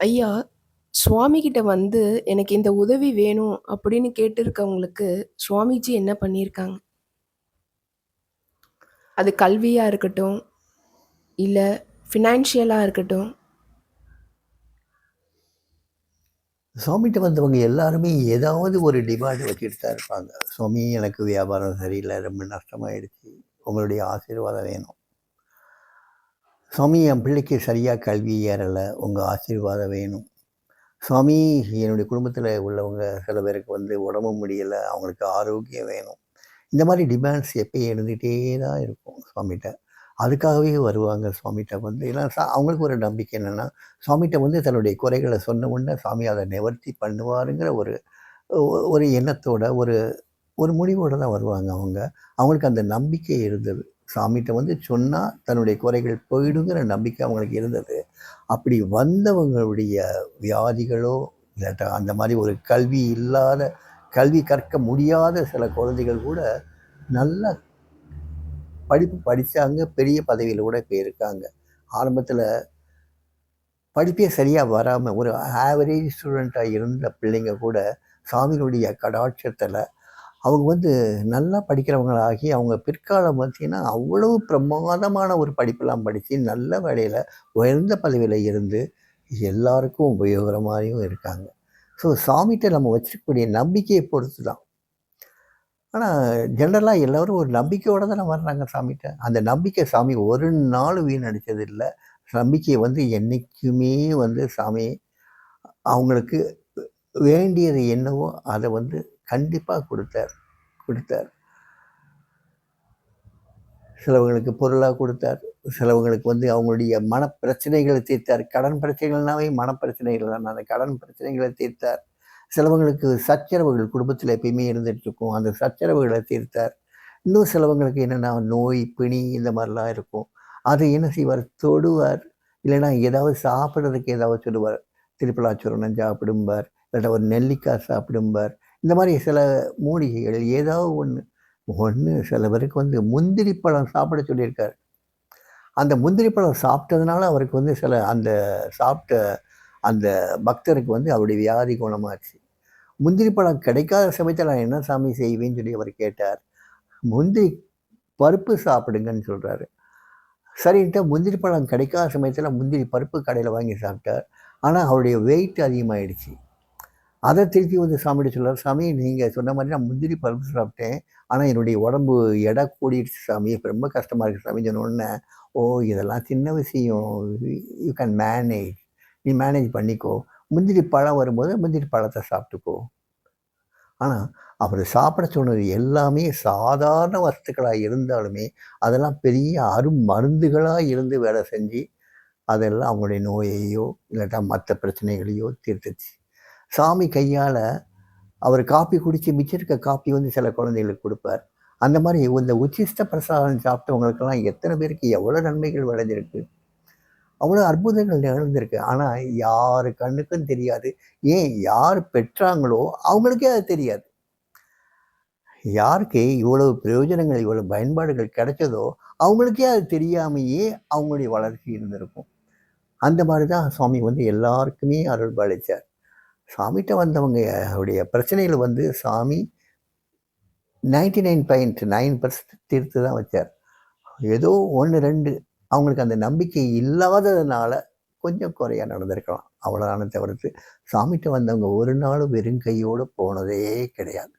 ஐயா, சுவாமிகிட்ட வந்து எனக்கு இந்த உதவி வேணும் அப்படின்னு கேட்டிருக்கவங்களுக்கு சுவாமிஜி என்ன பண்ணியிருக்காங்க? அது கல்வியா இருக்கட்டும், இல்ல ஃபினான்ஷியலா இருக்கட்டும். சுவாமிகிட்ட வந்தவங்க எல்லாருமே ஏதாவது ஒரு டிமாண்ட் வச்சுட்டு தான் இருப்பாங்க. சுவாமி, எனக்கு வியாபாரம் சரியில்லை, ரொம்ப நஷ்டமாயிடுச்சு, உங்களுடைய ஆசீர்வாதம் வேணும். சுவாமி, என் பிள்ளைக்கு சரியாக கல்வி ஏறலை, உங்கள் ஆசீர்வாதம் வேணும். சுவாமி, என்னுடைய குடும்பத்தில் உள்ளவங்க சில பேருக்கு உடம்பு முடியலை, அவங்களுக்கு ஆரோக்கியம் வேணும். இந்த மாதிரி டிமாண்ட்ஸ் எப்பயும் இருந்துகிட்டே தான் இருக்கும் சுவாமிகிட்ட. அதுக்காகவே வருவாங்க சுவாமிகிட்ட ஏன்னா அவங்களுக்கு ஒரு நம்பிக்கை என்னென்னா, சுவாமிகிட்ட தன்னுடைய குறைகளை சொன்ன உடனே சாமி அதை நிவர்த்தி பண்ணுவாருங்கிற ஒரு ஒரு எண்ணத்தோட ஒரு ஒரு முடிவோடு தான் வருவாங்க அவங்க. அவங்களுக்கு அந்த நம்பிக்கை இருந்தது. சாமிகிட்ட சொன்னால் தன்னுடைய குறைகள் போயிடுங்கிற நம்பிக்கை அவங்களுக்கு இருந்தது. அப்படி வந்தவங்களுடைய வியாதிகளோ இல்லாட்டா அந்த மாதிரி ஒரு கல்வி இல்லாத, கல்வி கற்க முடியாத சில குழந்தைகள் கூட நல்ல படிப்பு படித்தாங்க, பெரிய பதவியில் கூட இப்போ இருக்காங்க. ஆரம்பத்தில் படிப்பே சரியாக வராமல் ஒரு ஆவரேஜ் ஸ்டூடெண்ட்டாக இருந்த பிள்ளைங்க கூட சாமியினுடைய கடாட்சத்தில் அவங்க நல்லா படிக்கிறவங்களாகி அவங்க பிற்காலம் பார்த்தீங்கன்னா அவ்வளவு பிரமாதமான ஒரு படிப்பெல்லாம் படித்து நல்ல வேலையில் உயர்ந்த பதவியில் இருந்து எல்லாருக்கும் உபயோகரமாகவும் இருக்காங்க. ஸோ சாமிகிட்ட நம்ம வச்சிருக்கக்கூடிய நம்பிக்கையை பொறுத்து தான். ஆனால் ஜென்ரலாக எல்லோரும் ஒரு நம்பிக்கையோடு தானே வர்றாங்க சாமிகிட்ட. அந்த நம்பிக்கை சாமி ஒரு நாள் வீணடித்தது இல்லை. நம்பிக்கையை என்றைக்குமே சாமி அவங்களுக்கு வேண்டியது என்னவோ அதை கண்டிப்பாக கொடுத்தார் கொடுத்தார். சிலவங்களுக்கு பொருளாக கொடுத்தார், சிலவங்களுக்கு அவங்களுடைய மனப்பிரச்சனைகளை தீர்த்தார். கடன் பிரச்சனைகள்னாவே மனப்பிரச்சனைகள் தான். அந்த கடன் பிரச்சனைகளை தீர்த்தார். சிலவங்களுக்கு சச்சரவுகள் குடும்பத்தில் எப்பயுமே இருந்துகிட்ருக்கும், அந்த சச்சரவுகளை தீர்த்தார். இன்னும் சிலவங்களுக்கு என்னென்னா நோய் பிணி இந்த மாதிரிலாம் இருக்கும். அதை என்ன செய்வார், தொடுவார். இல்லைன்னா ஏதாவது சாப்பிட்றதுக்கு ஏதாவது சொல்லுவார். திருப்பலாச்சுரணம் சாப்பிடும்பார், இல்லாட்டா ஒரு நெல்லிக்காய் சாப்பிடும்பார். இந்த மாதிரி சில மூலிகைகள் ஏதாவது ஒன்று சில பேருக்கு முந்திரி பழம் சாப்பிட சொல்லியிருக்கார். அந்த முந்திரி பழம் சாப்பிட்டதுனால அவருக்கு சில அந்த சாப்பிட்ட அந்த பக்தருக்கு அவருடைய வியாதி குணமாச்சு. முந்திரி பழம் கிடைக்காத சமயத்தில் நான் என்ன சாமி செய்வேன்னு சொல்லி அவர் கேட்டார். முந்திரி பருப்பு சாப்பிடுங்கன்னு சொல்கிறாரு. சரின்ட்டு முந்திரி பழம் கிடைக்காத சமயத்தில் முந்திரி பருப்பு கடையில் வாங்கி சாப்பிட்டார். ஆனால் அவருடைய வெயிட் அதிகமாகிடுச்சு. அதை திருப்பி சாமிகிட்ட சொல்கிறார், சாமி நீங்கள் சொன்ன மாதிரி நான் முந்திரி பருப்பு சாப்பிட்டேன், ஆனால் என்னுடைய உடம்பு எடை கூடிடுச்சு சாமி, இப்போ ரொம்ப கஷ்டமாக இருக்குது சாமின்னு சொன்னோடனே, ஓ இதெல்லாம் சின்ன விஷயம், யூ கேன் மேனேஜ், நீ மேனேஜ் பண்ணிக்கோ, முந்திரி பழம் வரும்போது முந்திரி பழத்தை சாப்பிட்டுக்கோ. ஆனால் அவர் சாப்பிட சொன்னது எல்லாமே சாதாரண வஸ்துக்களாக இருந்தாலுமே அதெல்லாம் பெரிய மருந்துகளாக இருந்து வேலை செஞ்சு அதெல்லாம் அவங்களுடைய நோயையோ இல்லாட்டா மற்ற பிரச்சனைகளையோ தீர்த்துச்சு. சாமி கையால் அவர் காப்பி குடித்து மிச்சம் இருக்க காப்பி சில குழந்தைகளுக்கு கொடுப்பார். அந்த மாதிரி இந்த உச்சிஷ்ட பிரசாதம் சாப்பிட்டவங்களுக்கெல்லாம் எத்தனை பேருக்கு எவ்வளோ நன்மைகள் விளைஞ்சிருக்கு, அவ்வளோ அற்புதங்கள் நிகழ்ந்திருக்கு. ஆனால் யார் கண்ணுக்கும் தெரியாது. ஏன் யார் பெற்றாங்களோ அவங்களுக்கே அது தெரியாது. யாருக்கு இவ்வளவு பிரயோஜனங்கள் இவ்வளவு பயன்பாடுகள் கிடைச்சதோ அவங்களுக்கே அது தெரியாமையே அவங்களுடைய வளர்ச்சி இருந்திருக்கும். அந்த மாதிரி தான் சுவாமி எல்லாருக்குமே அருள் பாலிச்சார். சாமிகிட்ட வந்தவங்க அவருடைய பிரச்சனைகள் சாமி 99.9% தீர்த்து தான் வச்சார். ஏதோ 1, 2 அவங்களுக்கு அந்த நம்பிக்கை இல்லாததுனால கொஞ்சம் குறையா நடந்திருக்கலாம். அவ்வளோதானே தவிர்த்து சாமிகிட்ட வந்தவங்க ஒரு நாளும் வெறும் கையோடு போனதே கிடையாது.